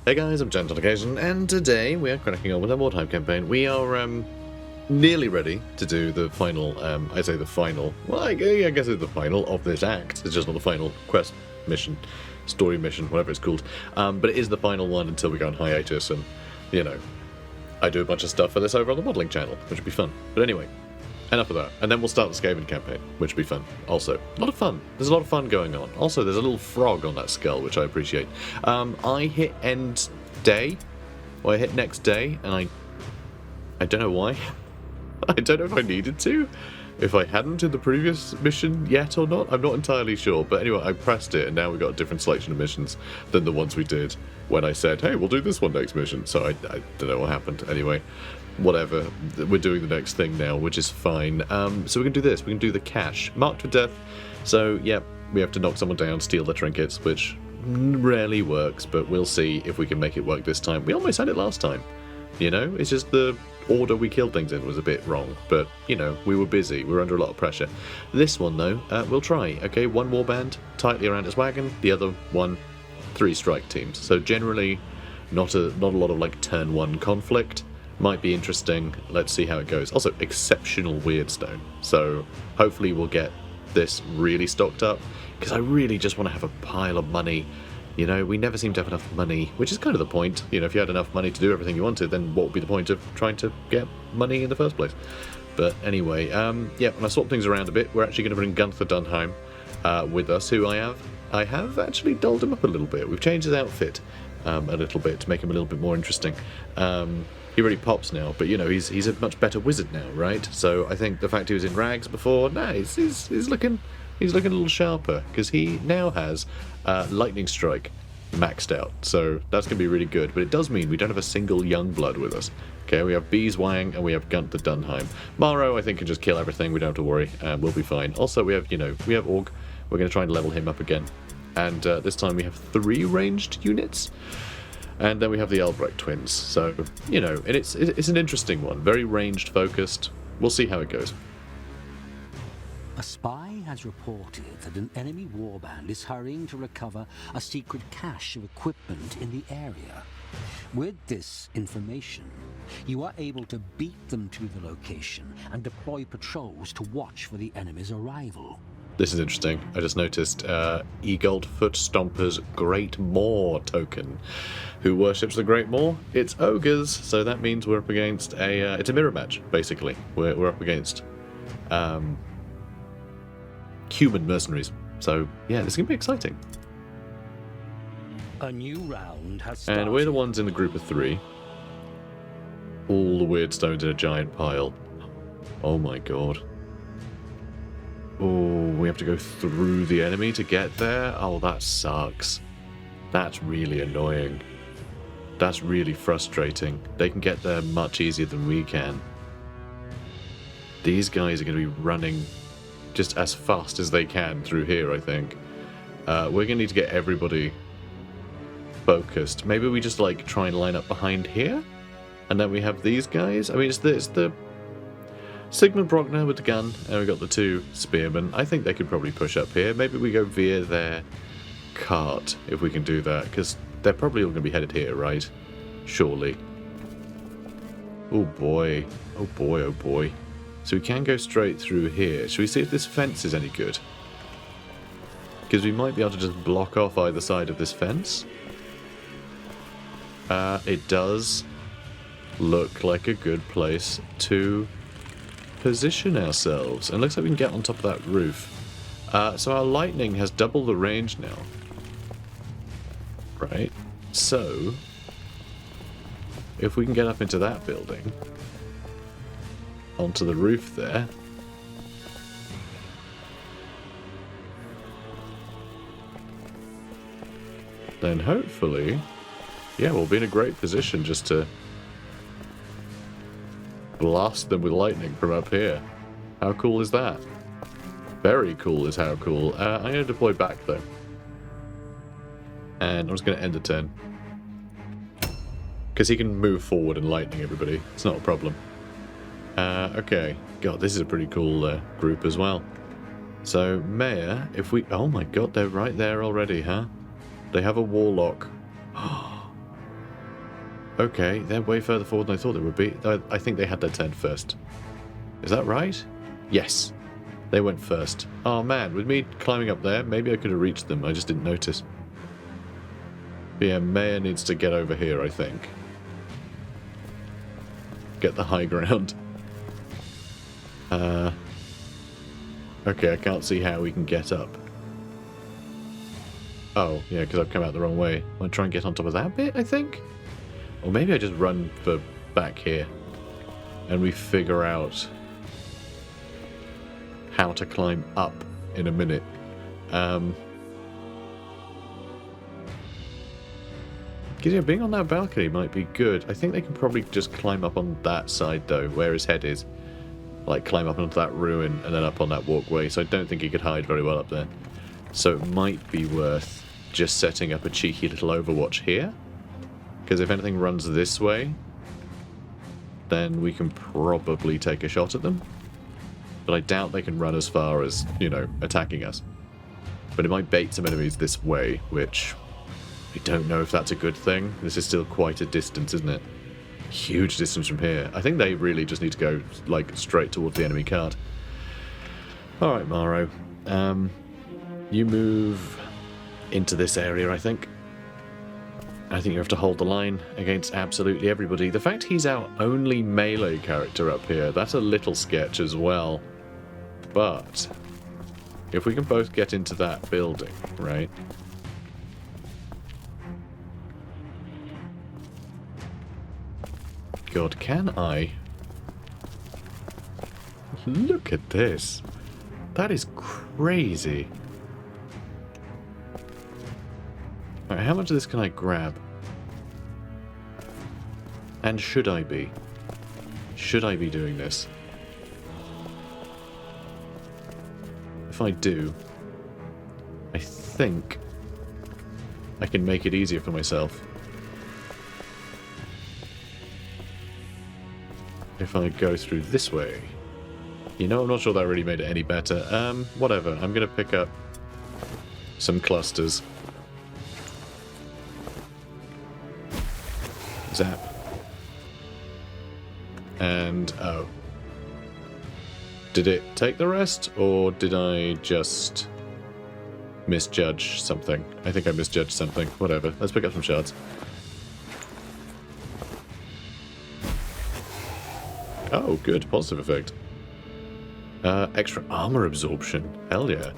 Hey guys, I'm Gent on occasion, and today we are cracking on with our Mordheim campaign. We are nearly ready to do the final, I say the final, well I guess it's the final of this act. It's just not the final quest mission, story mission, whatever it's called. But it is the final one until we go on hiatus, and, you know, I do a bunch of stuff for this over on the modelling channel, which would be fun. But anyway, enough of that. And then we'll start the Skaven campaign, which would be fun. Also, a lot of fun. There's a lot of fun going on. Also, there's a little frog on that skull, which I appreciate. I hit end day, or I hit next day, and I don't know why. I don't know if I needed to, if I hadn't in the previous mission yet or not. I'm not entirely sure. But anyway, I pressed it, and now we've got a different selection of missions than the ones we did when I said, hey, we'll do this one next mission. So I don't know what happened. Anyway, whatever. We're doing the next thing now, which is fine. So we can do this. We can do the cache. Marked for death. So, yeah, we have to knock someone down, steal their trinkets, which rarely works, but we'll see if we can make it work this time. We almost had it last time. You know, it's just the order we killed things in was a bit wrong, but, you know, we were busy. We were under a lot of pressure. This one, though, we'll try. Okay, one warband tightly around its wagon, the other one, 3 strike teams. So generally, not a lot of, like, turn 1 conflict. Might be interesting. Let's see how it goes. Also, exceptional WYRDSTONE. So hopefully we'll get this really stocked up, because I really just want to have a pile of money. You know, we never seem to have enough money, which is kind of the point. You know, if you had enough money to do everything you wanted, then what would be the point of trying to get money in the first place? But anyway, yeah, when I swap things around a bit, we're actually going to bring Gunther Dunheim with us, who I have actually dolled him up a little bit. We've changed his outfit a little bit to make him a little bit more interesting. He really pops now, but you know, he's a much better wizard now, right? So I think the fact he was in rags before, he's looking a little sharper, because he now has lightning strike maxed out. So that's going to be really good, but it does mean we don't have a single young blood with us. Okay, we have Beeswang and we have Gunther Dunheim. MARO, I think, can just kill everything. We don't have to worry. We'll be fine. Also, we have Org. We're going to try and level him up again. And this time we have 3 ranged units. And then we have the Albrecht twins. So, you know, and it's an interesting one. Very ranged focused. We'll see how it goes. A spy has reported that an enemy warband is hurrying to recover a secret cache of equipment in the area. With this information, you are able to beat them to the location and deploy patrols to watch for the enemy's arrival. This is interesting. I just noticed Egold Footstomper's Great Maw token. Who worships the Great Maw? It's ogres, so that means we're up against it's a mirror match, basically. We're up against Human Mercenaries. So, yeah, this is going to be exciting. A new round has started. And we're the ones in the group of 3. All the WYRDSTONEs in a giant pile. Oh my god. Oh, we have to go through the enemy to get there? Oh, that sucks. That's really annoying. That's really frustrating. They can get there much easier than we can. These guys are going to be running just as fast as they can through here, I think. We're going to need to get everybody focused. Maybe we just, like, try and line up behind here? And then we have these guys? I mean, it's the Sigmund Brockner with the gun, and we've got the 2 spearmen. I think they could probably push up here. Maybe we go via their cart, if we can do that, because they're probably all going to be headed here, right? Surely. Oh boy. Oh boy, oh boy. So we can go straight through here. Should we see if this fence is any good? Because we might be able to just block off either side of this fence. It does look like a good place to position ourselves. And looks like we can get on top of that roof. So our lightning has double the range now. Right? So, if we can get up into that building, onto the roof there, then hopefully, yeah, we'll be in a great position just to blast them with lightning from up here. How cool is that? Very cool is how cool. I'm going to deploy back though. And I'm just going to end the turn. Because he can move forward and lightning everybody. It's not a problem. Okay. God, this is a pretty cool group as well. So, Mayor, if we... Oh my god, they're right there already, huh? They have a warlock. Okay, they're way further forward than I thought they would be. I think they had their turn first. Is that right? Yes. They went first. Oh man, with me climbing up there, maybe I could have reached them. I just didn't notice. But yeah, Maya needs to get over here, I think. Get the high ground. Okay, I can't see how we can get up. Oh, yeah, because I've come out the wrong way. I want to try and get on top of that bit, I think? Or maybe I just run for back here. And we figure out how to climb up in a minute. Because yeah, being on that balcony might be good. I think they can probably just climb up on that side, though, where his head is. Like, climb up onto that ruin and then up on that walkway. So I don't think he could hide very well up there. So it might be worth just setting up a cheeky little overwatch here. Because if anything runs this way, then we can probably take a shot at them. But I doubt they can run as far as, you know, attacking us. But it might bait some enemies this way, which I don't know if that's a good thing. This is still quite a distance, isn't it? Huge distance from here. I think they really just need to go, like, straight towards the enemy card. Alright, MARO. You move into this area, I think. I think you have to hold the line against absolutely everybody. The fact he's our only melee character up here, that's a little sketch as well. But if we can both get into that building, right? God, can I? Look at this. That is crazy. Alright, how much of this can I grab? And should I be? Should I be doing this? If I do, I think I can make it easier for myself. If I go through this way. You know, I'm not sure that really made it any better. Whatever. I'm going to pick up some clusters. Zap. And, oh. Did it take the rest, or did I just misjudge something? I think I misjudged something. Whatever. Let's pick up some shards. Oh, good. Positive effect. Extra armor absorption. Hell yeah.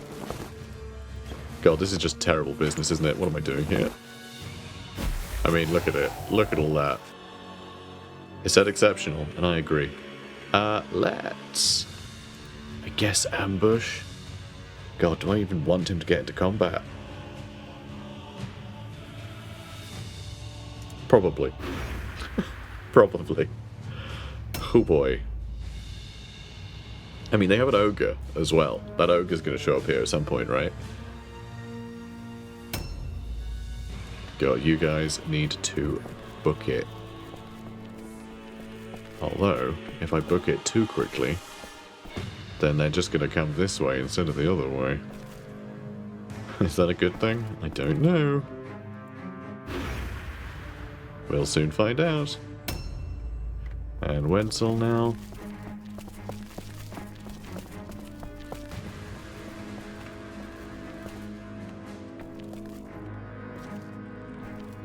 God, this is just terrible business, isn't it? What am I doing here? I mean, look at it. Look at all that. It said exceptional, and I agree. Let's... I guess ambush. God, do I even want him to get into combat? Probably. Probably. Oh boy. I mean, they have an ogre as well. That ogre's going to show up here at some point, right? God, you guys need to book it. Although, if I book it too quickly, then they're just going to come this way instead of the other way. Is that a good thing? I don't know. We'll soon find out. And Wenzel now.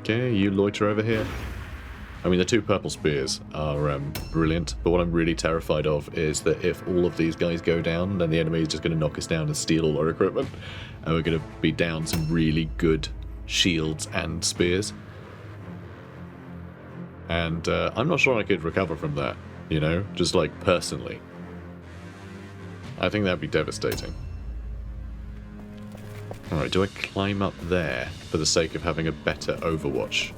Okay, you loiter over here. I mean, the two purple spears are brilliant, but what I'm really terrified of is that if all of these guys go down, then the enemy is just going to knock us down and steal all our equipment, and we're going to be down some really good shields and spears. And I'm not sure I could recover from that, you know, just like personally. I think that'd be devastating. Alright, do I climb up there for the sake of having a better overwatch?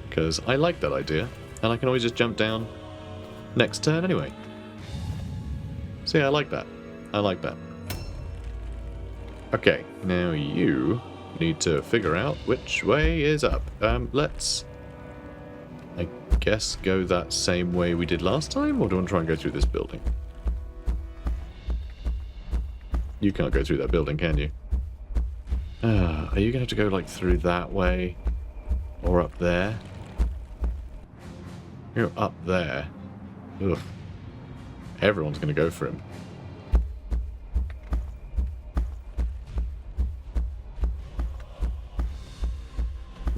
Because I like that idea, and I can always just jump down next turn anyway. So yeah, I like that. I like that. Okay, now you need to figure out which way is up. Let's, I guess, go that same way we did last time, or do I want to try and go through this building? You can't go through that building, can you? Are you going to have to go, like, through that way? Or up there? You're up there. Ugh. Everyone's going to go for him.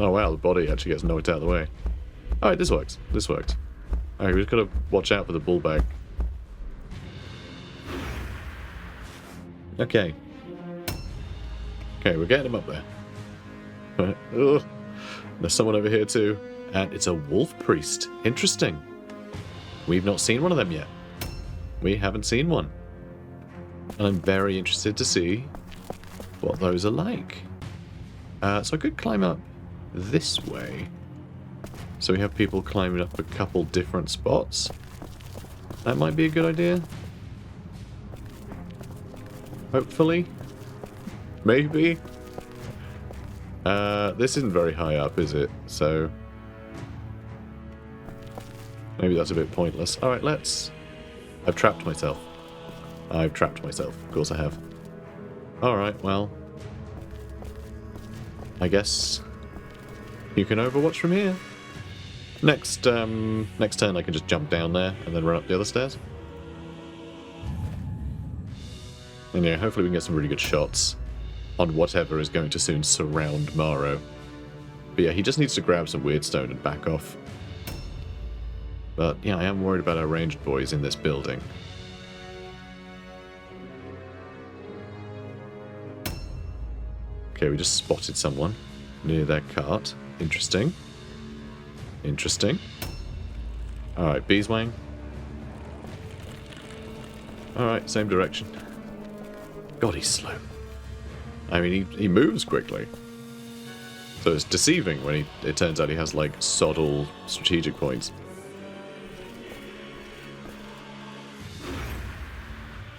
Oh wow, the body actually gets knocked out of the way. Alright, this works. This worked. Alright, we just gotta watch out for the bull bag. Okay. Okay, we're getting him up there. Ugh. There's someone over here too. And it's a wolf priest. Interesting. We've not seen one of them yet. We haven't seen one. And I'm very interested to see what those are like. So I could climb up this way. So we have people climbing up a couple different spots. That might be a good idea. Hopefully. Maybe. This isn't very high up, is it? So maybe that's a bit pointless. Alright, let's... I've trapped myself. I've trapped myself. Of course I have. Alright, well... I guess... you can overwatch from here. Next turn I can just jump down there and then run up the other stairs. And yeah, hopefully we can get some really good shots on whatever is going to soon surround MARO. But yeah, he just needs to grab some WYRDSTONE and back off. But yeah, I am worried about our ranged boys in this building. Okay, we just spotted someone near their cart. Interesting. Interesting. Alright, Beeswang. Alright, same direction. God, he's slow. I mean, he moves quickly. So it's deceiving when it turns out he has, like, sod all strategic points.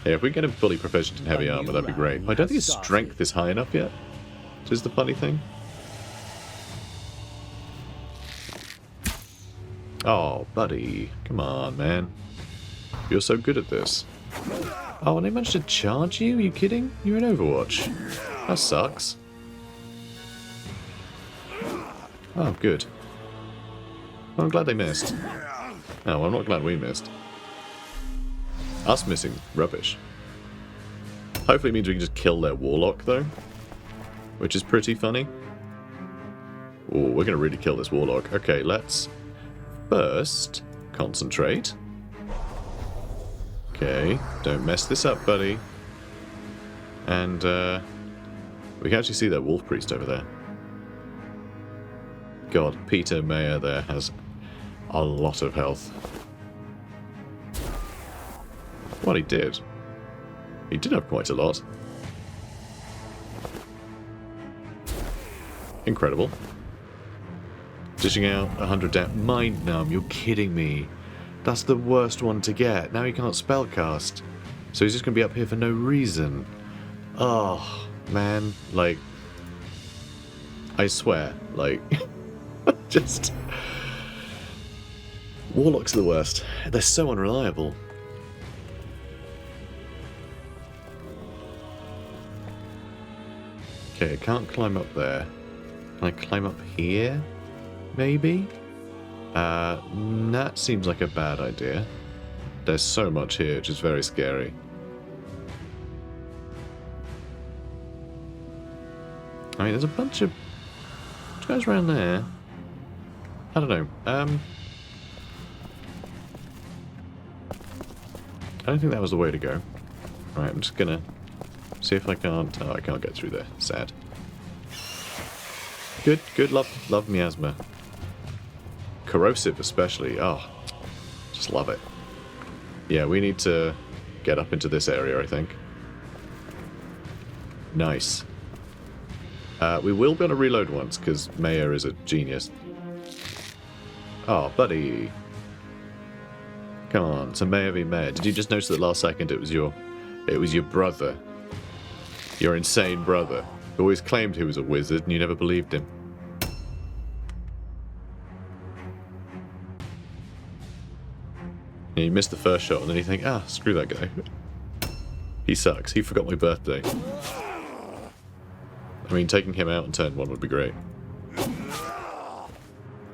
Yeah, if we get him fully proficient in heavy armor, that'd be great. I don't think his strength is high enough yet, which is the funny thing. Oh, buddy. Come on, man. You're so good at this. Oh, and they managed to charge you? Are you kidding? You're in Overwatch. That sucks. Oh, good. Well, I'm glad they missed. Oh, well, I'm not glad we missed. Us missing, rubbish. Hopefully it means we can just kill their warlock, though. Which is pretty funny. Oh, we're going to really kill this warlock. Okay, let's first concentrate. Okay, don't mess this up, buddy. And we can actually see that wolf priest over there. God, Peter Mayer there has a lot of health. Well, he did. He did have quite a lot. Incredible. Dishing out 100 down. Mind numb, you're kidding me. That's the worst one to get. Now he can't spellcast. So he's just going to be up here for no reason. Oh, man. Like, I swear. Like, just... Warlocks are the worst. They're so unreliable. Okay, I can't climb up there. Can I climb up here? Maybe? That seems like a bad idea. There's so much here, which is very scary. I mean, there's a bunch of guys around there. I don't know. I don't think that was the way to go. Right, I'm just gonna see if I can't... Oh, I can't get through there. Sad. Good. Love miasma. Corrosive especially. Oh, just love it. Yeah, we need to get up into this area, I think. Nice. We will be able to reload once, because Mayer is a genius. Oh, buddy. Come on, so Mayer v Mayer. Did you just notice that last second it was your brother? Your insane brother, who always claimed he was a wizard and you never believed him. You missed the first shot and then you think, ah, screw that guy. He sucks. He forgot my birthday. I mean, taking him out in turn 1 would be great.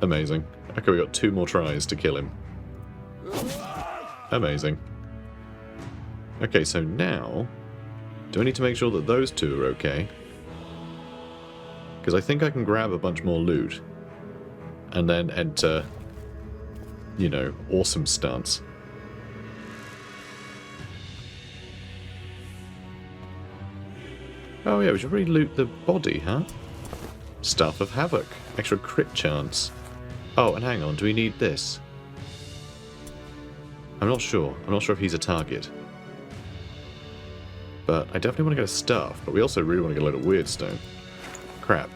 Amazing. Okay, we got 2 more tries to kill him. Amazing. Okay, so now... do I need to make sure that those 2 are okay? Because I think I can grab a bunch more loot. And then enter... you know, awesome stance. Oh yeah, we should really loot the body, huh? Staff of Havoc. Extra crit chance. Oh, and hang on, do we need this? I'm not sure. I'm not sure if he's a target. But I definitely want to get a staff, but we also really want to get a load of Wyrdstone. Crap.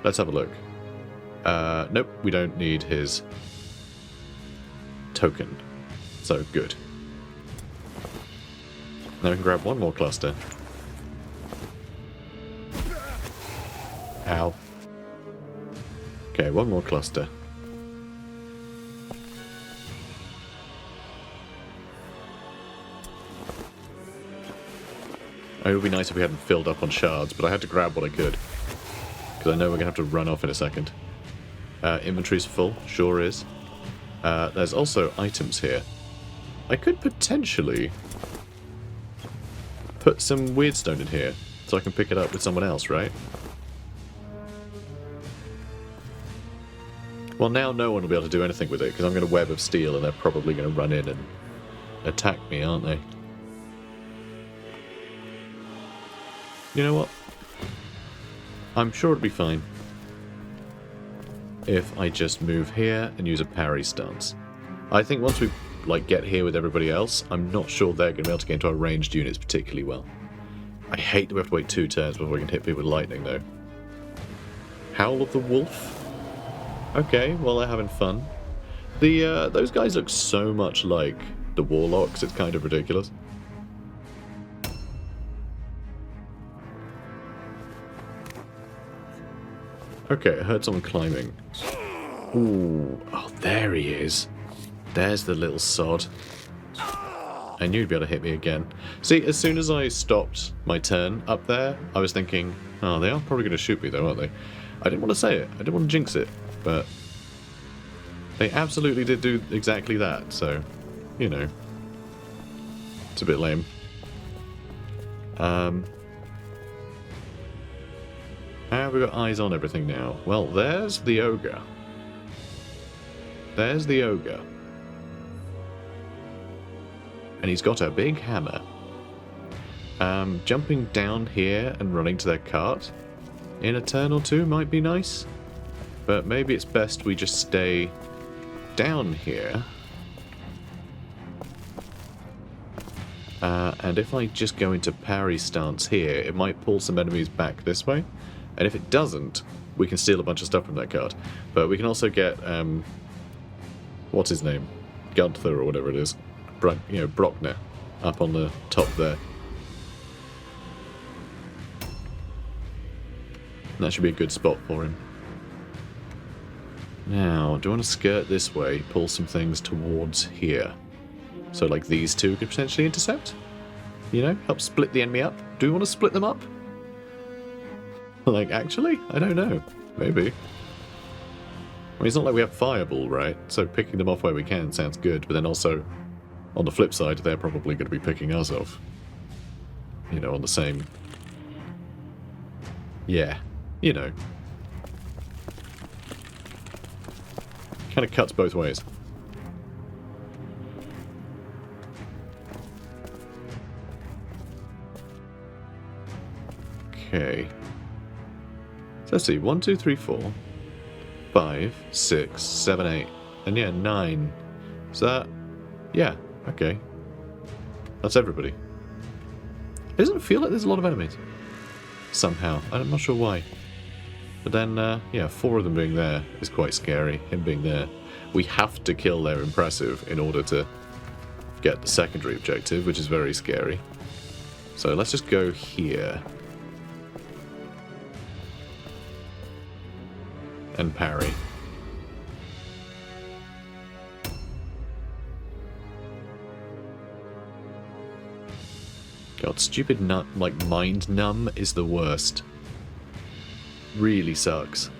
Let's have a look. Nope, we don't need his token. So, good. Now we can grab 1 more cluster. Ow. Okay, 1 more cluster. It would be nice if we hadn't filled up on shards, but I had to grab what I could. Because I know we're going to have to run off in a second. Inventory's full, sure is. There's also items here. I could potentially put some Wyrdstone in here, so I can pick it up with someone else, right? Well, now no one will be able to do anything with it, because I'm going to Web of Steel, and they're probably going to run in and attack me, aren't they? You know what? I'm sure it'll be fine if I just move here and use a parry stance. I think once we get here with everybody else, I'm not sure they're going to be able to get into our ranged units particularly well. I hate that we have to wait 2 turns before we can hit people with lightning, though. Howl of the Wolf? Okay, well, they're having fun. Those guys look so much like the Warlocks, it's kind of ridiculous. Okay, I heard someone climbing. Ooh, oh, there he is. There's the little sod. I knew he'd be able to hit me again. See, as soon as I stopped my turn up there, I was thinking, oh, they are probably going to shoot me though, aren't they? I didn't want to say it. I didn't want to jinx it, but they absolutely did do exactly that, so, you know. It's a bit lame. How have we got eyes on everything now? Well, there's the ogre. There's the ogre. And he's got a big hammer. Jumping down here and running to their cart in a turn or 2 might be nice. But maybe it's best we just stay down here. And if I just go into parry stance here, it might pull some enemies back this way. And if it doesn't, we can steal a bunch of stuff from that card. But we can also get, what's his name? Gunther or whatever it is. Brockner up on the top there. That should be a good spot for him. Now, do I want to skirt this way, pull some things towards here? So like these 2 could potentially intercept? You know, help split the enemy up? Do we want to split them up? Like, actually? I don't know. Maybe. I mean, it's not like we have Fireball, right? So picking them off where we can sounds good, but then also, on the flip side, they're probably going to be picking us off. You know, on the same... Yeah. You know. Kind of cuts both ways. Okay. So let's see. 1, 2, 3, 4, 5, 6, 7, 8. And yeah, 9. So that... Yeah, okay. That's everybody. It doesn't feel like there's a lot of enemies. Somehow. I'm not sure why. But then, yeah, 4 of them being there is quite scary. Him being there. We have to kill their impressive in order to get the secondary objective, which is very scary. So let's just go here. And parry. God, stupid nut like mind numb is the worst. really sucks.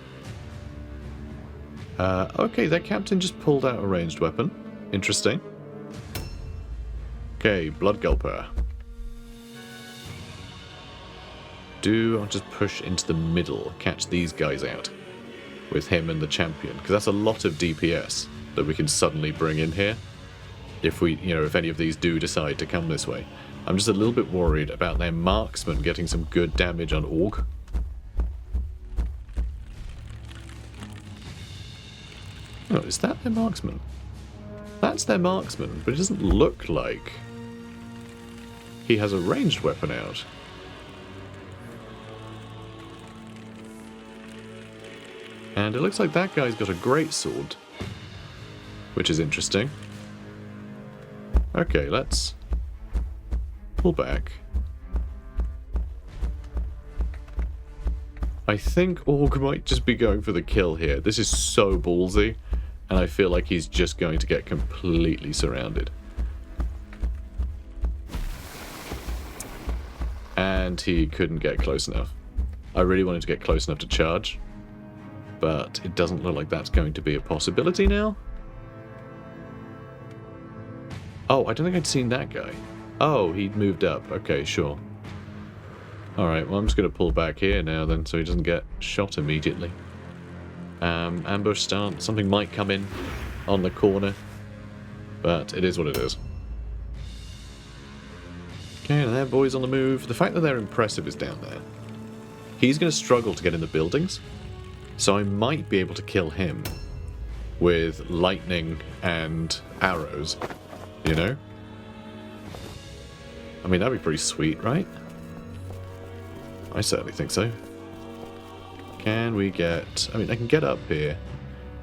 Okay, their captain just pulled out a ranged weapon. Interesting. Okay, Blood Gulper. I'll just push into the middle, catch these guys out with him and the champion, because that's a lot of DPS that we can suddenly bring in here if we, if any of these do decide to come this way. I'm just a little bit worried about their marksman getting some good damage on Orc. Oh, is that their marksman? That's their marksman, but it doesn't look like he has a ranged weapon out. And it looks like that guy's got a great sword, which is interesting. Okay, let's pull back. I think Org might just be going for the kill here. This is so ballsy, and I feel like he's just going to get completely surrounded. And he couldn't get close enough. I really wanted to get close enough to charge, but it doesn't look like that's going to be a possibility now. Oh, I don't think I'd seen that guy. Oh, he'd moved up. Okay, sure. Alright, well I'm just going to pull back here now then, so he doesn't get shot immediately. Ambush start. Something might come in on the corner, but it is what it is. Okay, there, boys on the move. The fact that they're impressive is down there. He's going to struggle to get in the buildings, so I might be able to kill him with lightning and arrows, you know? I mean, that'd be pretty sweet, right? I certainly think so. Can we get... I mean, I can get up here,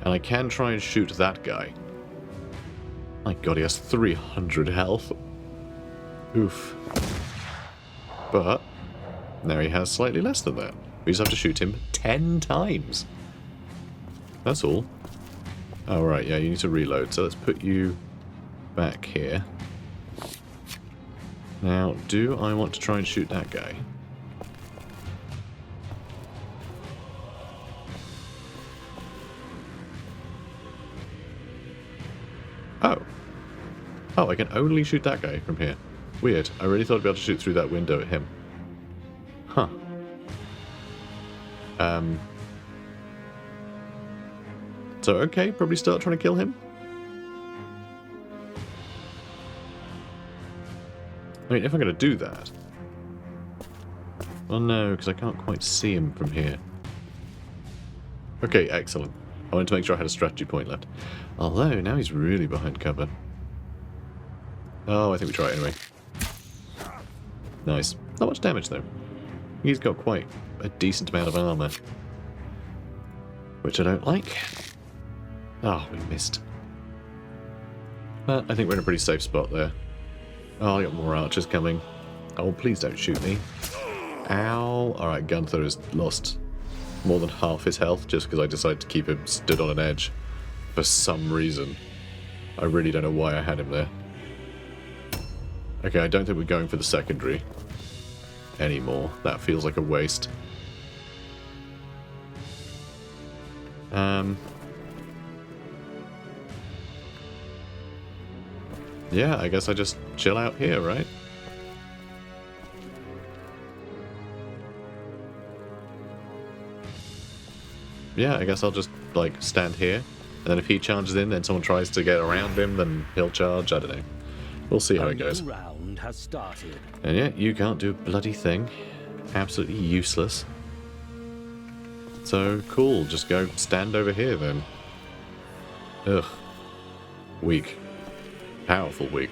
and I can try and shoot that guy. My god, he has 300 health. Oof. But now he has slightly less than that. We just have to shoot him 10 times. That's all. Oh, right, yeah, you need to reload. So let's put you back here. Now, do I want to try and shoot that guy? Oh. Oh, I can only shoot that guy from here. Weird. I really thought I'd be able to shoot through that window at him. Huh. So, okay, probably start trying to kill him. I mean, if I'm going to do that... Well, no, because I can't quite see him from here. Okay, excellent. I wanted to make sure I had a strategy point left. Although, now he's really behind cover. Oh, I think we try it anyway. Nice. Not much damage, though. He's got quite a decent amount of armor. Which I don't like. Oh, we missed. But I think we're in a pretty safe spot there. Oh, I got more archers coming. Oh, please don't shoot me. Ow. Alright, Gunther has lost more than half his health just because I decided to keep him stood on an edge for some reason. I really don't know why I had him there. Okay, I don't think we're going for the secondary anymore. That feels like a waste. Yeah, I guess I just chill out here, right? Yeah, I guess I'll just, like, stand here. And then if he charges in, then someone tries to get around him, then he'll charge. I don't know. We'll see how it goes. Round has started. And yeah, you can't do a bloody thing. Absolutely useless. So, cool. Just go stand over here, then. Ugh. Weak. Powerful weak.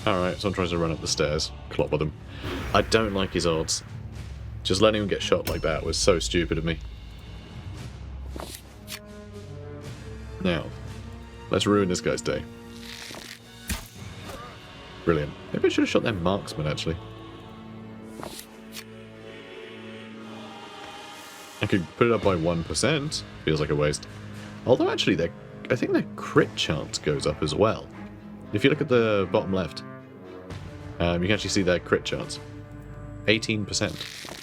Alright, someone tries to run up the stairs. Clobber them. I don't like his odds. Just letting him get shot like that was so stupid of me. Now, let's ruin this guy's day. Brilliant. Maybe I should have shot their marksman, actually. I could put it up by 1%. Feels like a waste. Although, actually, I think their crit chance goes up as well. If you look at the bottom left, you can actually see their crit chance. 18%.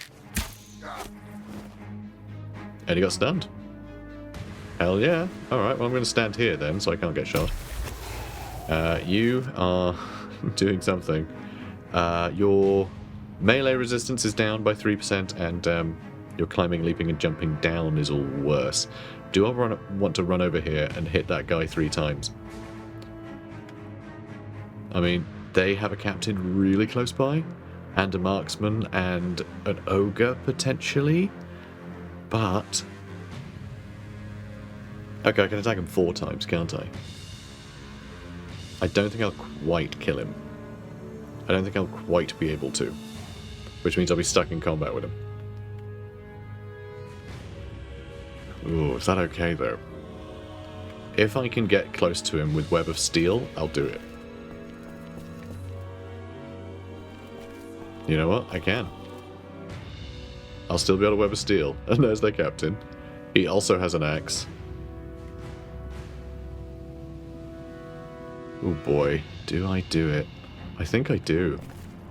And he got stunned. Hell yeah. Alright, well I'm going to stand here then, so I can't get shot. You are doing something. Your melee resistance is down by 3%, and your climbing, leaping, and jumping down is all worse. Do I want to run over here and hit that guy 3 times? I mean, they have a captain really close by, and a marksman, and an ogre, potentially. But... okay, I can attack him 4 times, can't I? I don't think I'll quite kill him. I don't think I'll quite be able to. Which means I'll be stuck in combat with him. Ooh, is that okay, though? If I can get close to him with Web of Steel, I'll do it. You know what? I can. I'll still be able to Web of Steel. And there's their captain. He also has an axe. Oh boy, do I do it? I think I do.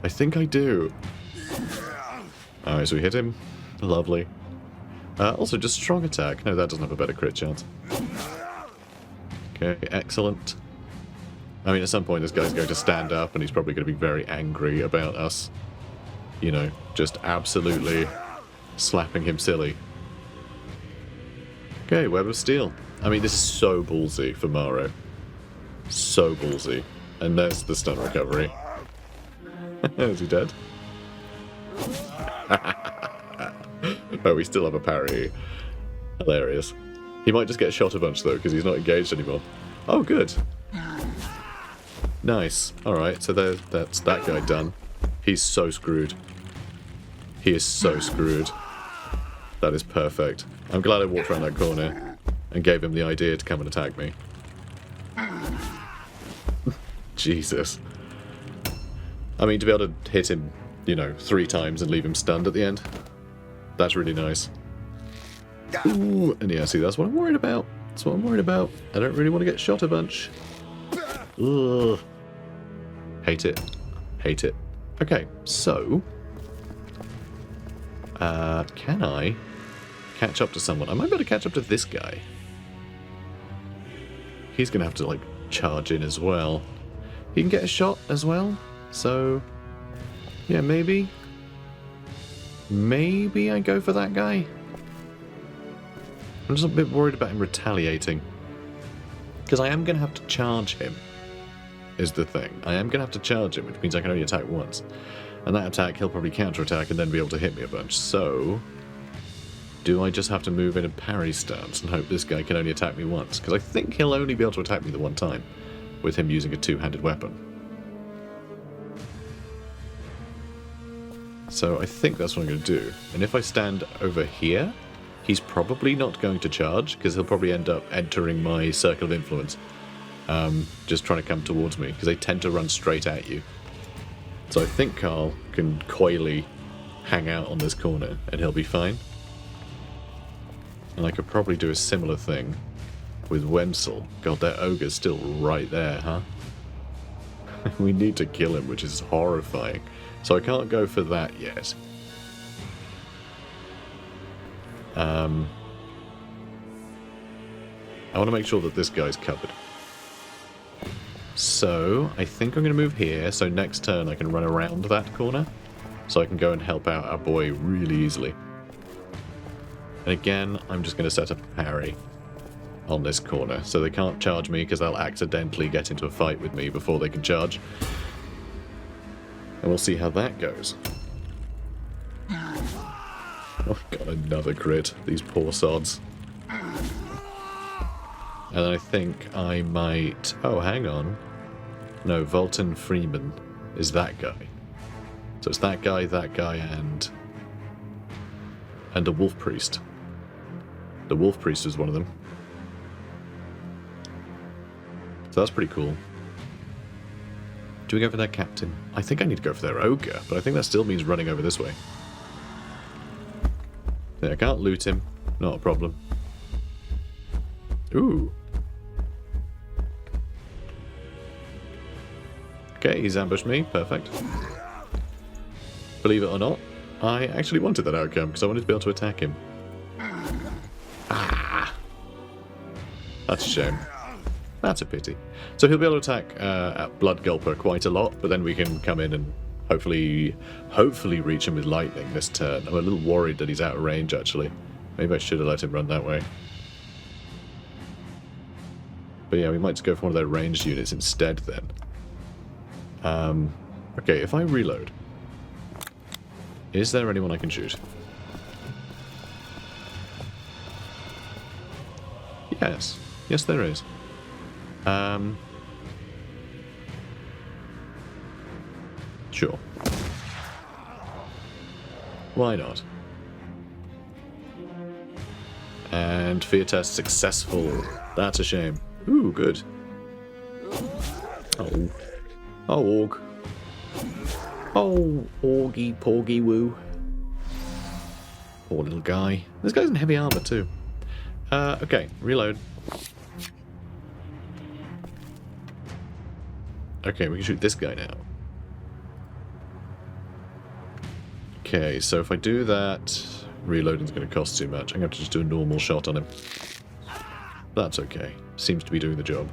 I think I do. Alright, so we hit him. Lovely. Also, just strong attack. No, that doesn't have a better crit chance. Okay, excellent. I mean, at some point this guy's going to stand up and he's probably going to be very angry about us. You know, just absolutely slapping him silly. Okay, Web of Steel. I mean, this is so ballsy for MARO. So ballsy. And there's the stun recovery. Is he dead? Oh, we still have a parry. Hilarious. He might just get shot a bunch, though, because he's not engaged anymore. Oh, good. Nice. Alright, so that's that guy done. He's so screwed. He is so screwed. That is perfect. I'm glad I walked around that corner and gave him the idea to come and attack me. Jesus. I mean, to be able to hit him, you know, 3 times and leave him stunned at the end, that's really nice. Ooh, and yeah, see, that's what I'm worried about. That's what I'm worried about. I don't really want to get shot a bunch. Ugh. Hate it. Hate it. Okay, so... can I catch up to someone? I might be able to catch up to this guy. He's going to have to, like, charge in as well. He can get a shot as well, so... yeah, maybe... maybe I go for that guy? I'm just a bit worried about him retaliating. Because I am going to have to charge him, is the thing. I am going to have to charge him, which means I can only attack once. And that attack, he'll probably counterattack and then be able to hit me a bunch. So, do I just have to move in a parry stance and hope this guy can only attack me once? Because I think he'll only be able to attack me the one time, with him using a 2-handed weapon. So I think that's what I'm going to do. And if I stand over here, he's probably not going to charge, because he'll probably end up entering my circle of influence. Just trying to come towards me, because they tend to run straight at you. So I think Carl can coyly hang out on this corner, and he'll be fine. And I could probably do a similar thing with Wenzel. God, that ogre's still right there, huh? We need to kill him, which is horrifying. So I can't go for that yet. I want to make sure that this guy's covered. So, I think I'm going to move here, so next turn I can run around that corner, so I can go and help out our boy really easily. And again, I'm just going to set up a parry on this corner, so they can't charge me because they'll accidentally get into a fight with me before they can charge. And we'll see how that goes. Oh, got another crit, these poor sods. And I think I might... oh, hang on. No, Volton Freeman is that guy. So it's that guy, and a Wolf Priest. The Wolf Priest is one of them. So that's pretty cool. Do we go for their captain? I think I need to go for their ogre, but I think that still means running over this way. Yeah, I can't loot him. Not a problem. Ooh. Okay, he's ambushed me. Perfect. Believe it or not, I actually wanted that outcome because I wanted to be able to attack him. Ah! That's a shame. That's a pity. So he'll be able to attack at Blood Gulper quite a lot, but then we can come in and hopefully reach him with lightning this turn. I'm a little worried that he's out of range, actually. Maybe I should have let him run that way. But yeah, we might just go for one of their ranged units instead then. Okay, if I reload, is there anyone I can shoot? Yes. Yes, there is. Sure. Why not? And fear test successful. That's a shame. Ooh, good. Oh. Oh, Org. Oh, Orgy, Porgy, Woo. Poor little guy. This guy's in heavy armor, too. Okay, reload. Okay, we can shoot this guy now. Okay, so if I do that, reloading's going to cost too much. I'm going to have to just do a normal shot on him. That's okay. Seems to be doing the job.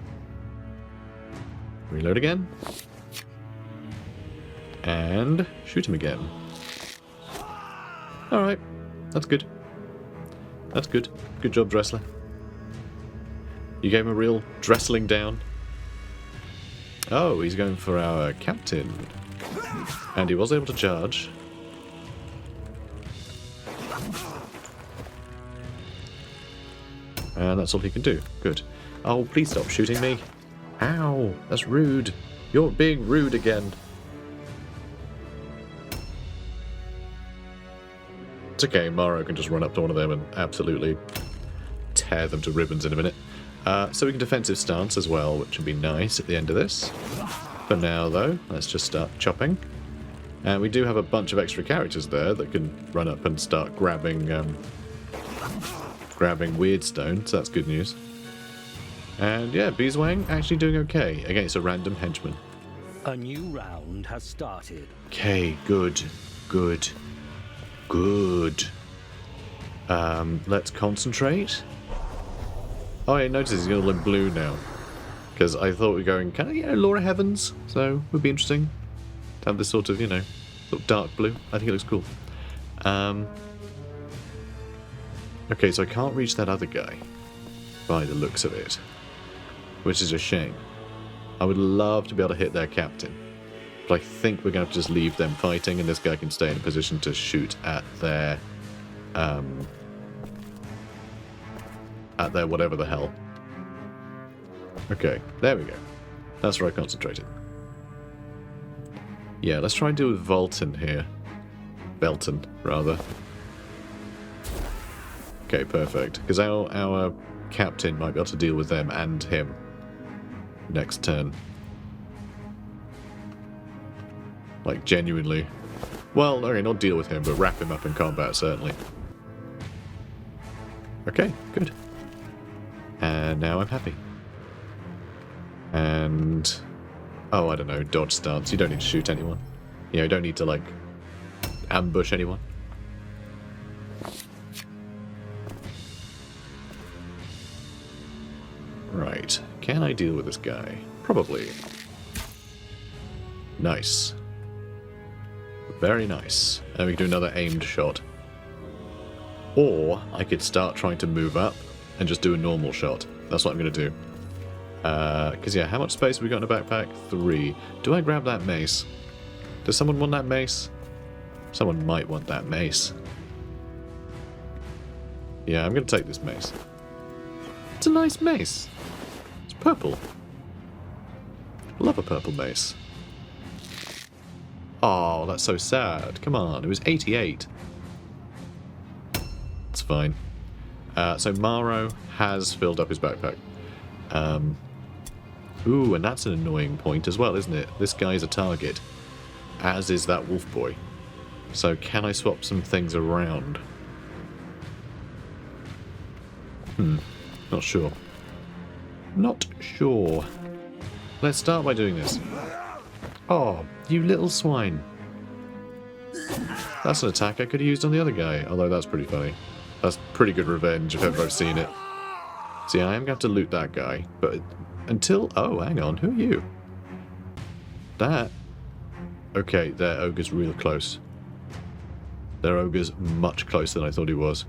Reload again. And shoot him again. Alright, that's good. That's good. Good job, Dressler. You gave him a real dressling down. Oh, he's going for our captain. And he was able to charge. And that's all he can do. Good. Oh, please stop shooting me. Ow, that's rude. You're being rude again. It's okay, MARO can just run up to one of them and absolutely tear them to ribbons in a minute. So we can defensive stance as well, which would be nice at the end of this. For now, though, let's just start chopping. And we do have a bunch of extra characters there that can run up and start grabbing Weirdstone, so that's good news. And yeah, Beeswang actually doing okay against a random henchman. A new round has started. Okay, good. Good. Good. Let's concentrate. Oh, I noticed he's all in blue now. Because I thought we were going kind of, you know, Laura Heavens. So, it would be interesting to have this sort of, you know, sort of dark blue. I think it looks cool. Okay, so I can't reach that other guy by the looks of it. Which is a shame. I would love to be able to hit their captain. But I think we're going to have to just leave them fighting and this guy can stay in a position to shoot at their whatever the hell. Okay, there we go. That's where I concentrated. Yeah, let's try and deal with Volton here. Belton, rather. Okay, perfect. Because our captain might be able to deal with them and him next turn. Like, genuinely. Well, okay, not deal with him, but wrap him up in combat, certainly. Okay, good. And now I'm happy. And... oh, I don't know, dodge stance. You don't need to shoot anyone. You know, you don't need to, like, ambush anyone. Right. Can I deal with this guy? Probably. Nice. Very nice. And we can do another aimed shot. Or I could start trying to move up and just do a normal shot. That's what I'm going to do. Because, yeah, how much space have we got in a backpack? 3. Do I grab that mace? Does someone want that mace? Someone might want that mace. Yeah, I'm going to take this mace. It's a nice mace. It's purple. Love a purple mace. Oh, that's so sad. Come on, it was 88. It's fine. So MARO has filled up his backpack. Ooh, and that's an annoying point as well, isn't it? This guy's a target, as is that wolf boy. So can I swap some things around? Not sure. Not sure. Let's start by doing this. Oh, you little swine. That's an attack I could have used on the other guy, although that's pretty funny. That's pretty good revenge if ever I've seen it. See, I am going to have to loot that guy, but until... Oh, hang on, who are you? That... Okay, their ogre's real close. Their ogre's much closer than I thought he was.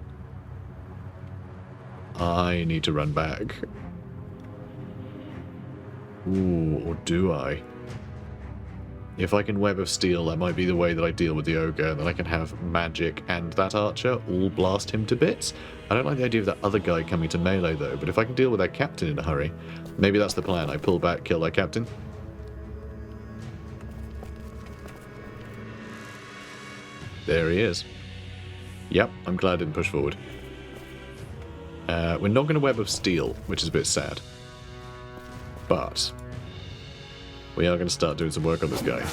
I need to run back. Ooh, or do I? If I can Web of Steel, that might be the way that I deal with the ogre. Then I can have magic and that archer all blast him to bits. I don't like the idea of that other guy coming to melee though, but if I can deal with that captain in a hurry, maybe that's the plan. I pull back, kill that captain. There he is. Yep, I'm glad I didn't push forward. We're not going to Web of Steel, which is a bit sad. But we are going to start doing some work on this guy.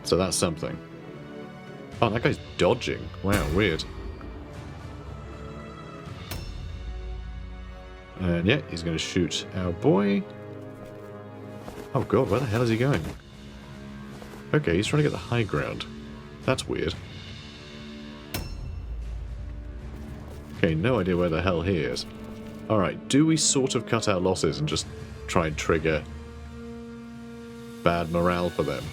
So that's something. Oh, that guy's dodging. Wow, weird. And yeah, he's going to shoot our boy. Oh god, where the hell is he going? Okay, he's trying to get the high ground. That's weird. Okay, no idea where the hell he is. Alright, do we sort of cut our losses and just try and trigger bad morale for them?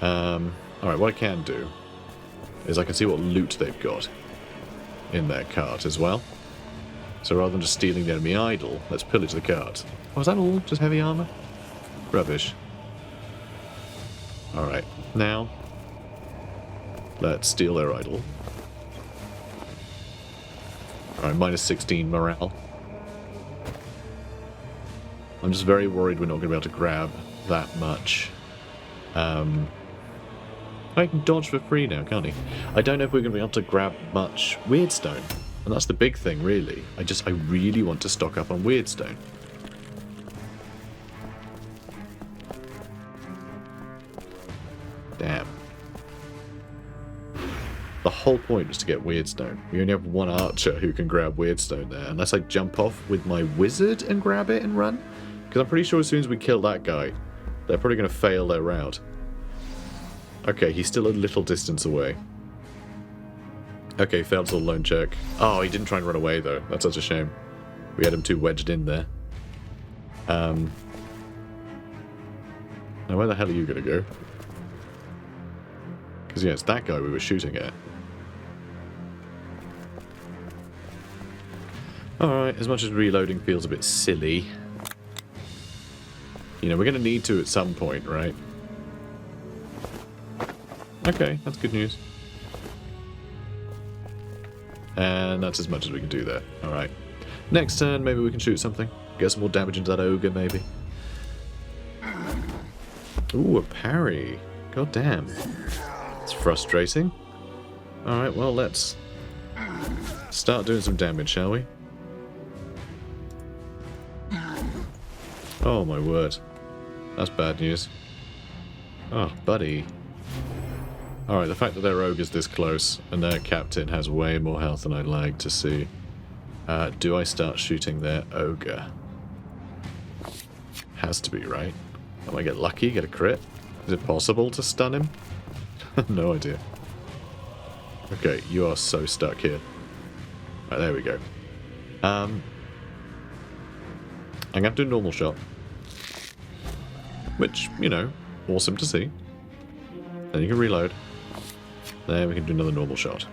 Alright, what I can do is I can see what loot they've got in their cart as well. So rather than just stealing the enemy idol, let's pillage the cart. Oh, is that all? Just heavy armor? Rubbish. Alright, now let's steal their idol. Alright, minus 16 morale. I'm just very worried we're not going to be able to grab that much. I can dodge for free now, can't he? I don't know if we're going to be able to grab much Weirdstone. And that's the big thing, really. I really want to stock up on Weirdstone. Damn. The whole point was to get Weirdstone. We only have one archer who can grab Weirdstone there. Unless I jump off with my wizard and grab it and run. Because I'm pretty sure as soon as we kill that guy, they're probably going to fail their route. Okay, he's still a little distance away. Okay, failed to lone check. Oh, he didn't try and run away, though. That's such a shame. We had him too wedged in there. Now, where the hell are you going to go? Because, yeah, it's that guy we were shooting at. Alright, as much as reloading feels a bit silly. You know, we're going to need to at some point, right? Okay, that's good news. And that's as much as we can do there. Alright. Next turn, maybe we can shoot something. Get some more damage into that ogre, maybe. Ooh, a parry. God damn. It's frustrating. Alright, well, let's start doing some damage, shall we? Oh, my word. That's bad news. Oh, buddy. Alright, the fact that their ogre's this close and their captain has way more health than I'd like to see. Do I start shooting their ogre? Has to be, right? I might get lucky, get a crit. Is it possible to stun him? No idea. Okay, you are so stuck here. Right, there we go. I'm gonna have to do a normal shot. Which, you know, awesome to see. Then you can reload. Then we can do another normal shot.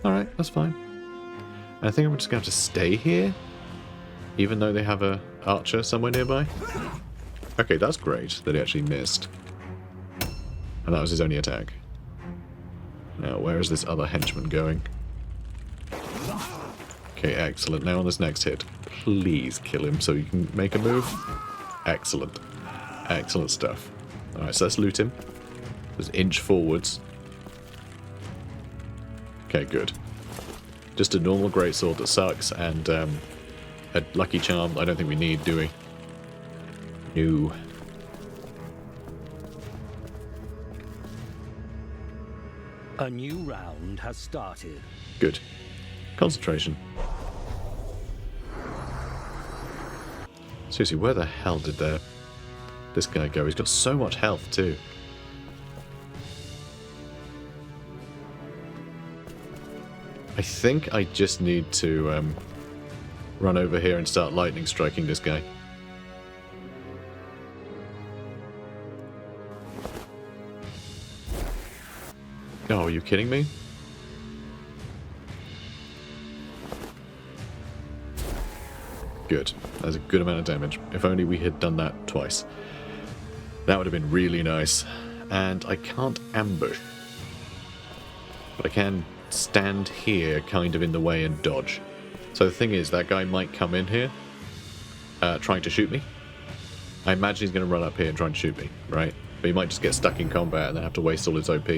Alright, that's fine. I think I'm just going to have to stay here, even though they have a archer somewhere nearby. Okay, that's great that he actually missed. And that was his only attack. Now, where is this other henchman going? Okay, excellent. Now on this next hit, please kill him so you can make a move. Excellent. Excellent stuff. Alright, so let's loot him. Just inch forwards. Okay, good. Just a normal greatsword that sucks, and a lucky charm I don't think we need, do we? No. A new round has started. Good. Concentration. Seriously, where the hell did this guy go? He's got so much health too. I think I just need to run over here and start lightning striking this guy. Oh, are you kidding me? Good. That's a good amount of damage. If only we had done that twice. That would have been really nice. And I can't ambush. But I can stand here kind of in the way and dodge. So the thing is, that guy might come in here trying to shoot me. I imagine he's going to run up here and try and shoot me, right? But he might just get stuck in combat and then have to waste all his OP.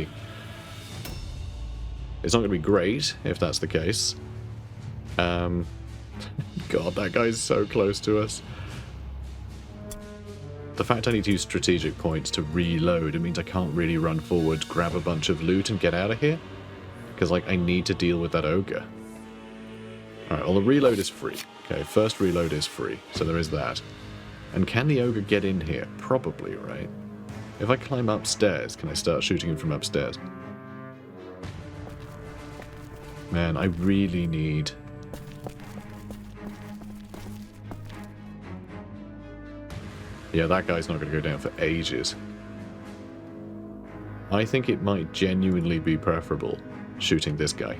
It's not going to be great if that's the case. God, that guy's so close to us. The fact I need to use strategic points to reload, it means I can't really run forward, grab a bunch of loot and get out of here. Because, like, I need to deal with that ogre. Alright, well, the reload is free. Okay, first reload is free, so there is that. And can the ogre get in here? Probably, right? If I climb upstairs, can I start shooting him from upstairs? Man, I really need... Yeah, that guy's not going to go down for ages. I think it might genuinely be preferable shooting this guy.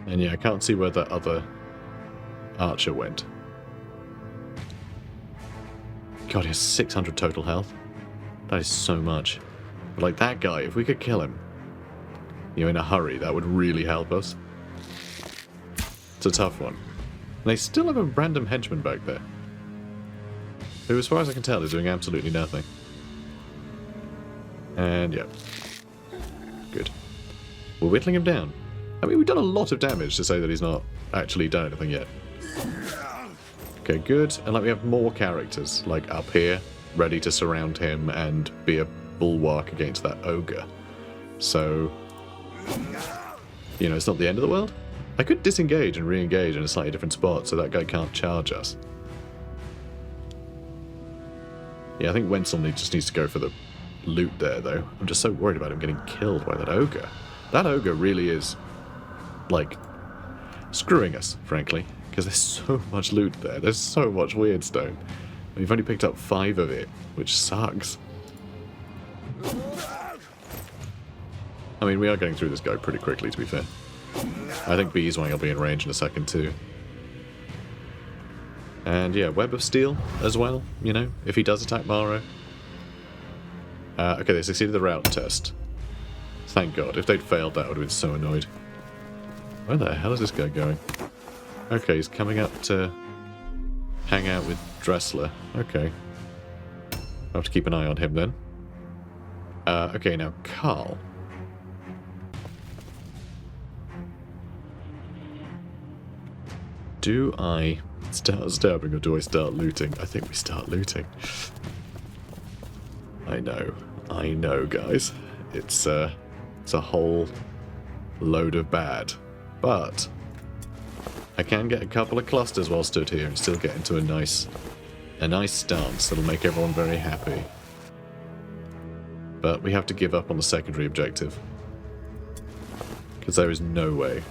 And yeah, I can't see where that other archer went. God, he has 600 total health. That is so much. But like that guy, if we could kill him, you know, in a hurry, that would really help us. It's a tough one. And they still have a random henchman back there, who, as far as I can tell, is doing absolutely nothing. And yeah. Good. We're whittling him down. I mean, we've done a lot of damage to say that he's not actually done anything yet. Okay, good. And like we have more characters, like up here, ready to surround him and be a bulwark against that ogre. So, you know, it's not the end of the world. I could disengage and re-engage in a slightly different spot so that guy can't charge us. Yeah, I think Wenzel just needs to go for the loot there, though. I'm just so worried about him getting killed by that ogre. That ogre really is, like, screwing us, frankly, because there's so much loot there. There's so much WYRDSTONE. We've only picked up 5 of it, which sucks. I mean, we are getting through this guy pretty quickly, to be fair. I think Beeswang will be in range in a second, too. And yeah, Web of Steel as well, you know, if he does attack MARO. Okay, they succeeded the route test. Thank God. If they'd failed, that would have been so annoyed. Where the hell is this guy going? Okay, he's coming up to hang out with Dressler. Okay. I'll have to keep an eye on him then. Okay, now Carl. Do I start stabbing or do I start looting? I think we start looting. I know, guys. It's a whole load of bad. But I can get a couple of clusters while stood here and still get into a nice stance that'll make everyone very happy. But we have to give up on the secondary objective. Because there is no way.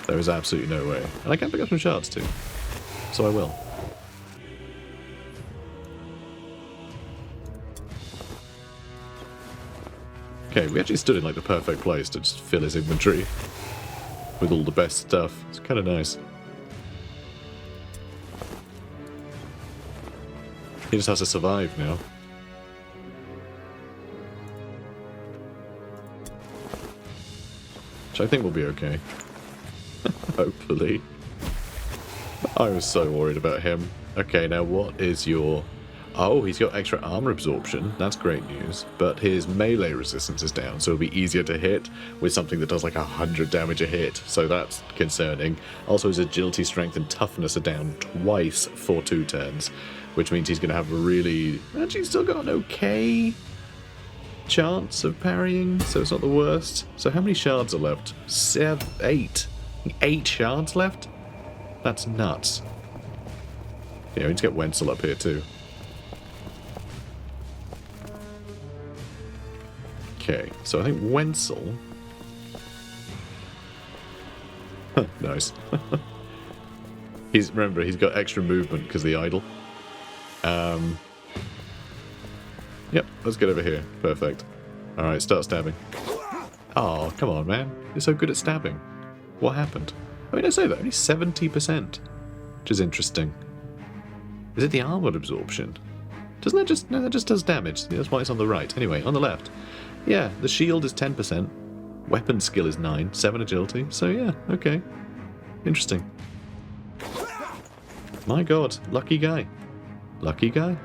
There is absolutely no way. And I can pick up some shards too. So I will. Okay, we actually stood in like the perfect place to just fill his inventory with all the best stuff. It's kind of nice. He just has to survive now. Which I think will be okay. Hopefully. I was so worried about him. Okay, now what is your... Oh, he's got extra armor absorption. That's great news. But his melee resistance is down, so it'll be easier to hit with something that does like 100 damage a hit. So that's concerning. Also, his agility, strength, and toughness are down twice for 2 turns, which means he's going to have a really... Actually, he's still got an okay chance of parrying, so it's not the worst. So how many shards are left? 8. 8 shards left? That's nuts. Yeah, we need to get Wenzel up here too. Okay, so I think Wenzel... Nice. Remember, he's got extra movement because of the idol. Yep, let's get over here. Perfect. Alright, start stabbing. Oh, come on, man. You're so good at stabbing. What happened? I mean, I say that, only 70%. Which is interesting. Is it the armor absorption? Doesn't that just... No, that just does damage. That's why it's on the right. Anyway, on the left. Yeah, the shield is 10%. Weapon skill is 9. 7 agility. So yeah, okay. Interesting. My god, lucky guy. Lucky guy.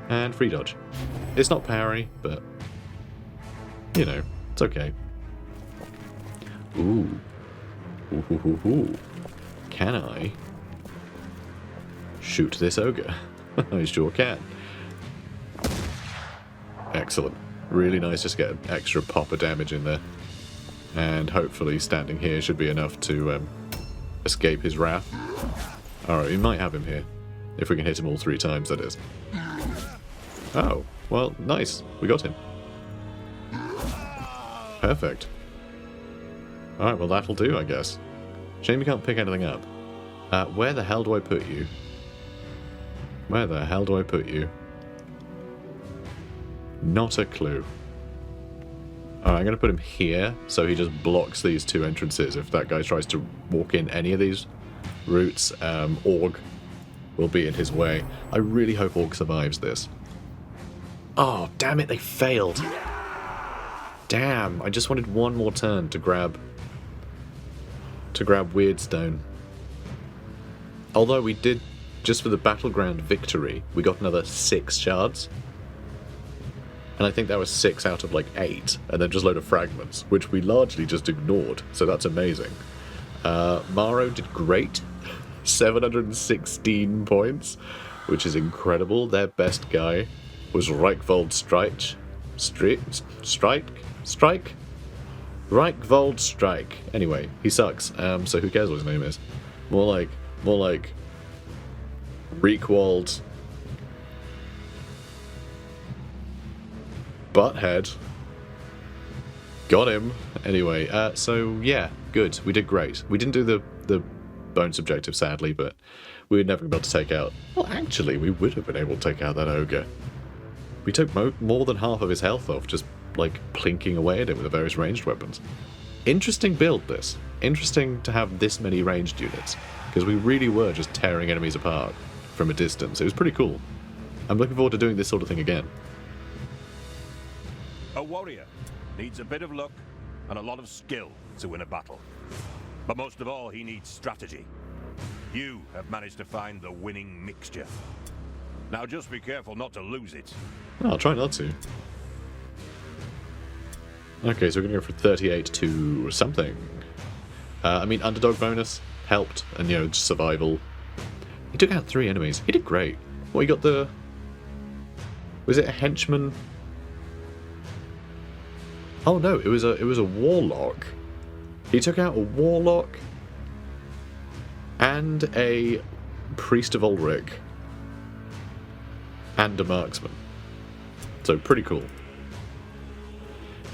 And free dodge. It's not parry, but... You know, it's okay. Ooh. Ooh, ooh, ooh, ooh. Can I shoot this ogre? I sure can. Excellent. Really nice just get an extra pop of damage in there. And hopefully standing here should be enough to escape his wrath. Alright, we might have him here. If we can hit him all 3 times, that is. Oh, well, nice. We got him. Perfect. Alright, well that'll do, I guess. Shame you can't pick anything up. Where the hell do I put you? Where the hell do I put you? Not a clue. Alright, I'm going to put him here, so he just blocks these 2 entrances. If that guy tries to walk in any of these routes, Org will be in his way. I really hope Org survives this. Oh, damn it, they failed. Damn, I just wanted one more turn to grab WYRDSTONE. Although we did, just for the battleground victory, we got another 6 shards. And I think that was 6 out of like 8, and then just a load of fragments, which we largely just ignored, so that's amazing. MARO did great. 716 points, which is incredible. Their best guy was Reichvold Reichvold Strike. Anyway, he sucks. So who cares what his name is? More like Reichwold Butthead. Got him. Anyway, so yeah, good. We did great. We didn't do the bonus objective, sadly, but we were never able to take out... Well, actually, we would have been able to take out that ogre. We took more than half of his health off, just, like, plinking away at him with the various ranged weapons. Interesting build, this. Interesting to have this many ranged units, because we really were just tearing enemies apart from a distance. It was pretty cool. I'm looking forward to doing this sort of thing again. A warrior needs a bit of luck and a lot of skill to win a battle. But most of all, he needs strategy. You have managed to find the winning mixture. Now just be careful not to lose it. Oh, I'll try not to. Okay, so we're going to go from 38 to something. I mean, underdog bonus helped, and, you know, just survival. He took out 3 enemies. He did great. Well, he got the... Was it a henchman? Oh no, it was a warlock. He took out a warlock and a priest of Ulrich and a marksman. So pretty cool.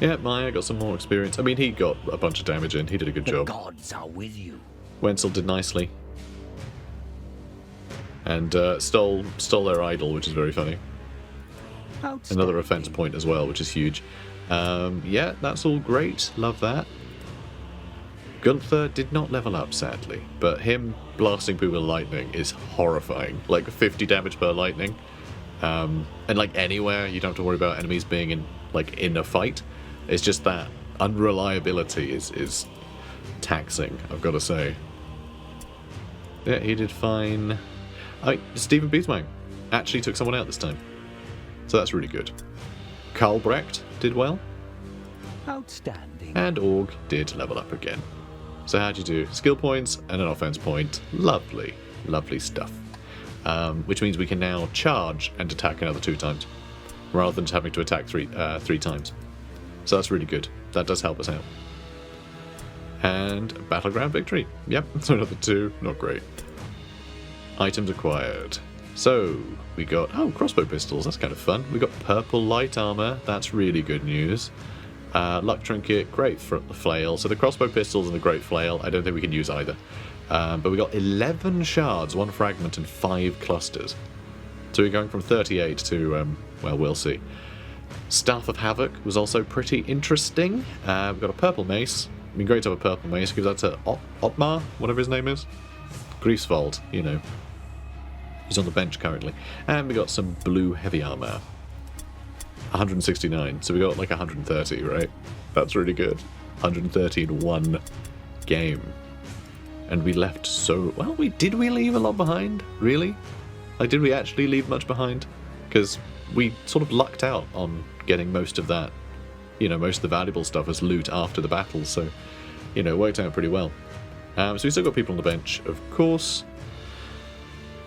Yeah, Maya got some more experience. I mean, he got a bunch of damage in. He did a good job. The gods are with you. Wenzel did nicely. And stole their idol, which is very funny. Another offense point as well, which is huge. Yeah, that's all great. Love that. Gunther did not level up, sadly, but him blasting people with lightning is horrifying. Like 50 damage per lightning. And like anywhere, you don't have to worry about enemies being in a fight. It's just that unreliability is taxing, I've got to say. Yeah, he did fine. Stephen Biesmang actually took someone out this time. So that's really good. Karlbrecht did well. Outstanding. And Org did level up again. So how'd you do? Skill points and an offense point. Lovely, lovely stuff. Which means we can now charge and attack another 2 times, rather than just having to attack three times. So that's really good. That does help us out. And battleground victory. Yep, so another 2. Not great. Items acquired. So, we got, crossbow pistols, that's kind of fun. We got purple light armor, that's really good news. Luck trinket, great flail. So the crossbow pistols and the great flail, I don't think we can use either. But we got 11 shards, 1 fragment, and 5 clusters. So we're going from 38 to, well, we'll see. Staff of Havoc was also pretty interesting. We've got a purple mace. It'd be great to have a purple mace, give that to Otmar, whatever his name is. Griefswald, you know. He's on the bench currently. And we got some blue heavy armor. 169, so we got like 130, right? That's really good. 130 in one game. And we left so... Well, did we leave a lot behind? Really? Like, did we actually leave much behind? Because we sort of lucked out on getting most of that, you know, most of the valuable stuff as loot after the battle, so, you know, it worked out pretty well. So we still got people on the bench, of course.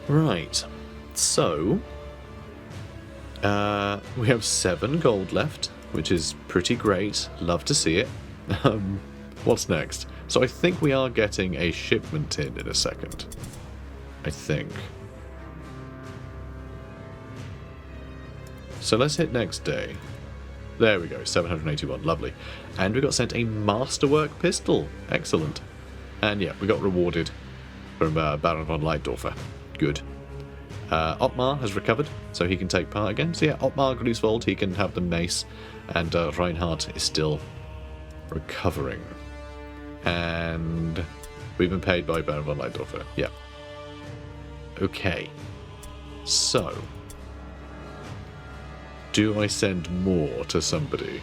Right, so we have 7 gold left, which is pretty great. Love to see it. What's next? So I think we are getting a shipment in a second. I think. So let's hit next day. There we go, 781, lovely. And we got sent a masterwork pistol. Excellent. And yeah, we got rewarded from Baron von Leitdorfer. Good. Otmar has recovered, so he can take part again. So yeah, Otmar Griefswald, he can have the mace, and Reinhardt is still recovering. And we've been paid by Baron von Leitdorfer. Yeah. Okay. So, do I send more to somebody?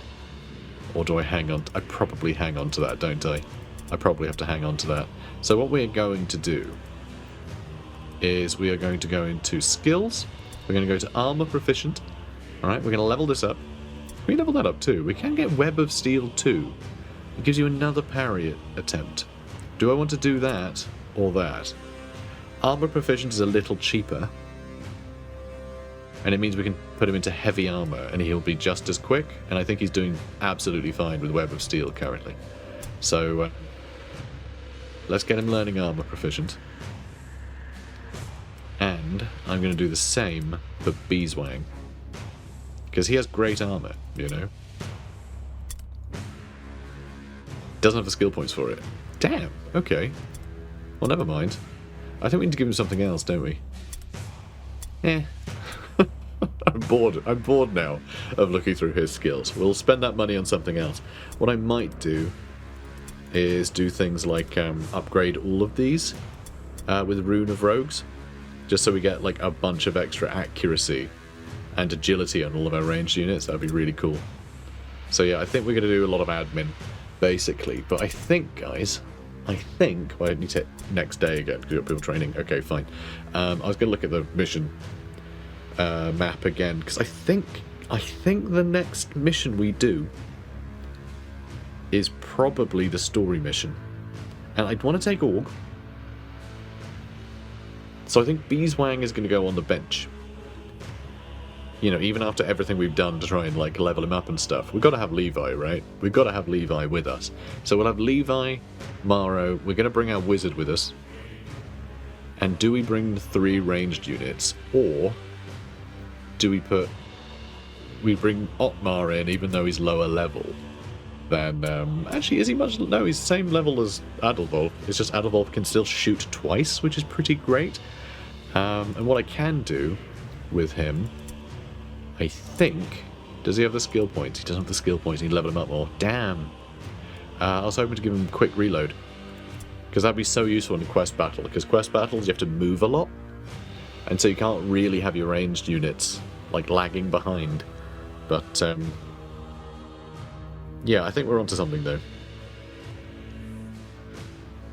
Or do I hang on? I probably hang on to that, don't I? I probably have to hang on to that. So what we're going to do is we are going to go into skills. We're going to go to armor proficient. Alright, we're going to level this up. Can we level that up too? We can get Web of Steel 2. It gives you another parry attempt. Do I want to do that or that? Armor proficient is a little cheaper. And it means we can put him into heavy armor and he'll be just as quick. And I think he's doing absolutely fine with Web of Steel currently. So, let's get him learning armor proficient. And I'm going to do the same for Beeswang. Because he has great armor, you know. Doesn't have the skill points for it. Damn, okay. Well, never mind. I think we need to give him something else, don't we? I'm bored now of looking through his skills. We'll spend that money on something else. What I might do is do things like upgrade all of these with Rune of Rogues, just so we get like a bunch of extra accuracy and agility on all of our ranged units. That'd be really cool. So yeah, I think we're going to do a lot of admin, basically. But I think, guys, well, I need to hit next day again because we've got people training. Okay, fine. I was going to look at the mission map again, because I think the next mission we do is probably the story mission, and I'd want to take Org, so I think Beeswang is going to go on the bench. You know, even after everything we've done to try and like level him up and stuff, we've got to have Levi, right? We've got to have Levi with us. So we'll have Levi, Maro. We're going to bring our wizard with us. And do we bring the 3 ranged units, or do we bring Otmar in, even though he's lower level than, actually, is he much, no, he's the same level as Adalvolf. It's just Adalvolf can still shoot twice, which is pretty great. And what I can do with him, I think, does he have the skill points? He doesn't have the skill points, you need to level him up more. Damn. I was hoping to give him quick reload, because that'd be so useful in quest battle, because quest battles you have to move a lot, and so you can't really have your ranged units like lagging behind. But yeah, I think we're onto something though.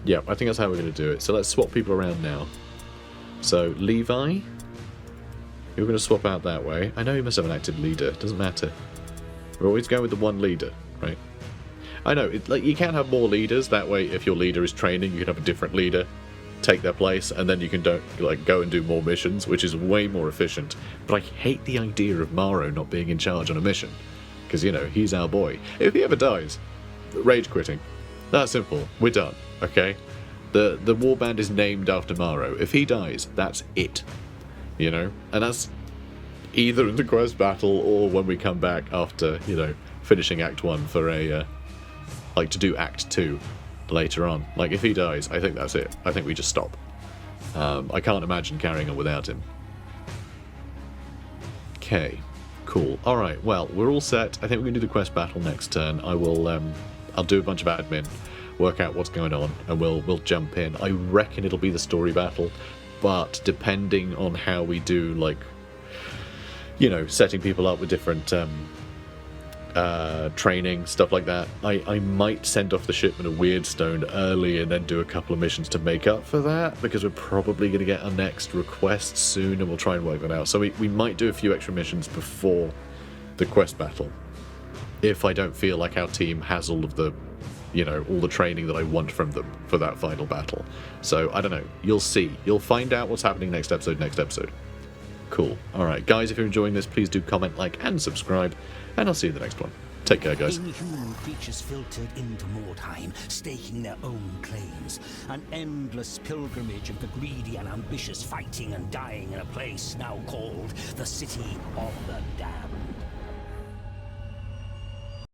Yeah, I think that's how we're going to do it. So let's swap people around now. So Levi, you're going to swap out that way. I know you must have an active leader. It doesn't matter. We're always going with the one leader, right? I know, like, you can't have more leaders. That way, if your leader is training, you can have a different leader take their place, and then you can go and do more missions, which is way more efficient. But I hate the idea of Maro not being in charge on a mission, because, you know, he's our boy. If he ever dies, rage quitting. That simple. We're done. Okay. The warband is named after MARO. If he dies, that's it. You know, and that's either in the quest battle or when we come back after, you know, finishing Act 1 for a like to do Act 2 later on. Like, if he dies, I think that's it. I think we just stop. I can't imagine carrying on without him. Okay, cool. Alright, well, we're all set. I think we're going to do the quest battle next turn. I will, I'll do a bunch of admin, work out what's going on, and we'll jump in. I reckon it'll be the story battle, but depending on how we do, like, you know, setting people up with different training, stuff like that, I might send off the shipment of WYRDSTONE early and then do a couple of missions to make up for that, because we're probably going to get our next request soon and we'll try and work that out. So we might do a few extra missions before the quest battle, if I don't feel like our team has all of the, you know, all the training that I want from them for that final battle. So, I don't know. You'll see. You'll find out what's happening next episode. Cool. Alright, guys, if you're enjoying this, please do comment, like, and subscribe, and I'll see you in the next one. Take care, guys. Inhuman creatures filtered into Mordheim, staking their own claims. An endless pilgrimage of the greedy and ambitious fighting and dying in a place now called the City of the Damned.